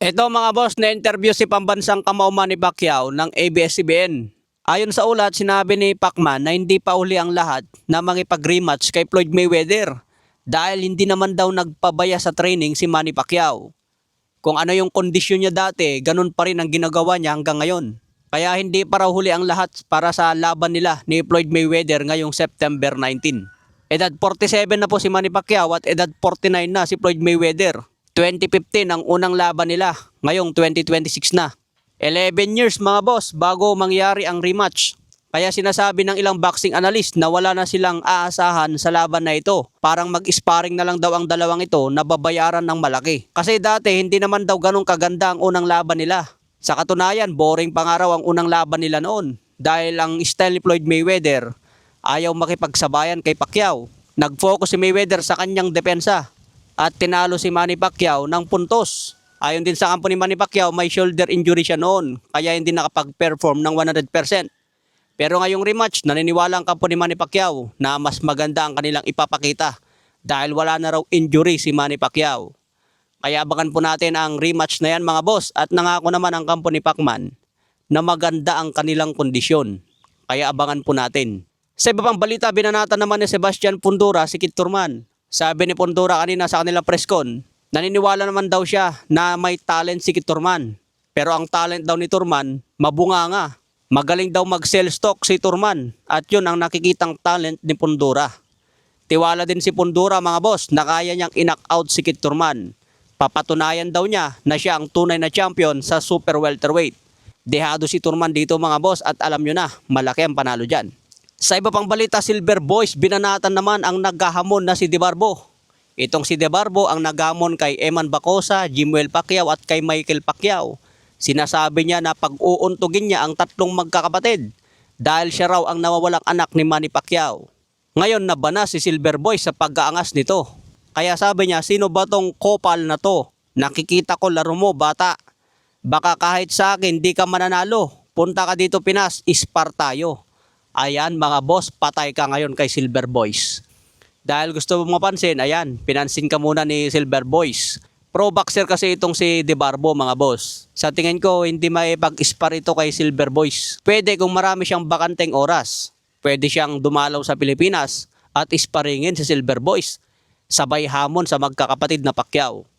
Ito mga boss, na-interview si pambansang kamao Manny Pacquiao ng ABS-CBN. Ayon sa ulat, sinabi ni Pacman na hindi pa uli ang lahat na makipag-rematch kay Floyd Mayweather dahil hindi naman daw nagpabaya sa training si Manny Pacquiao. Kung ano yung kondisyon niya dati, ganun pa rin ang ginagawa niya hanggang ngayon. Kaya hindi pa raw huli ang lahat para sa laban nila ni Floyd Mayweather ngayong September 19. Edad 47 na po si Manny Pacquiao at edad 49 na si Floyd Mayweather. 2015 ang unang laban nila, ngayong 2026 na. 11 years mga boss bago mangyari ang rematch. Kaya sinasabi ng ilang boxing analyst na wala na silang aasahan sa laban na ito. Parang mag-sparring na lang daw ang dalawang ito na babayaran ng malaki. Kasi dati hindi naman daw ganun kaganda ang unang laban nila. Sa katunayan, boring pa nga raw ang unang laban nila noon. Dahil ang style ni Floyd Mayweather ayaw makipagsabayan kay Pacquiao. Nag-focus si Mayweather sa kanyang depensa. At tinalo si Manny Pacquiao ng puntos. Ayon din sa kampo ni Manny Pacquiao, may shoulder injury siya noon, kaya hindi nakapag-perform ng 100%. Pero ngayong rematch, naniniwala ang kampo ni Manny Pacquiao na mas maganda ang kanilang ipapakita dahil wala na raw injury si Manny Pacquiao. Kaya abangan po natin ang rematch na yan mga boss, at nangako naman ang kampo ni Pacman na maganda ang kanilang kondisyon. Kaya abangan po natin. Sa iba pang balita, binanatan naman ni Sebastian Fundora si Kit Thurman. Sabi ni Fundora kanina sa kanilang press con, naniniwala naman daw siya na may talent si Kit Thurman. Pero ang talent daw ni Thurman, mabunganga. Magaling daw mag-sell stock si Thurman at yun ang nakikitang talent ni Fundora. Tiwala din si Fundora mga boss na kaya niyang i-knock out si Kit Thurman. Papatunayan daw niya na siya ang tunay na champion sa super welterweight. Dehado si Thurman dito mga boss at alam nyo na, malaki ang panalo dyan. Sa iba pang balita, Silver Boys, binanatan naman ang naghahamon na si De Barbo. Itong si De Barbo ang naghamon kay Eman Bacosa, Jimuel Pacquiao at kay Michael Pacquiao. Sinasabi niya na pag-uuntugin niya ang tatlong magkakapatid dahil siya raw ang nawawalang anak ni Manny Pacquiao. Ngayon nabana si Silver Boys sa pag-aangas nito. Kaya sabi niya, sino ba tong kopal na to? Nakikita ko laro mo bata. Baka kahit sa akin di ka mananalo. Punta ka dito Pinas, ispar tayo. Ayan mga boss, patay ka ngayon kay Silver Boys. Dahil gusto mo mapansin, ayan, pinansin ka muna ni Silver Boys. Pro boxer kasi itong si De Barbo mga boss. Sa tingin ko, hindi maipag-spar ito kay Silver Boys. Pwede kung marami siyang bakanteng oras. Pwede siyang dumalaw sa Pilipinas at isparingin si Silver Boys. Sabay hamon sa magkakapatid na Pacquiao.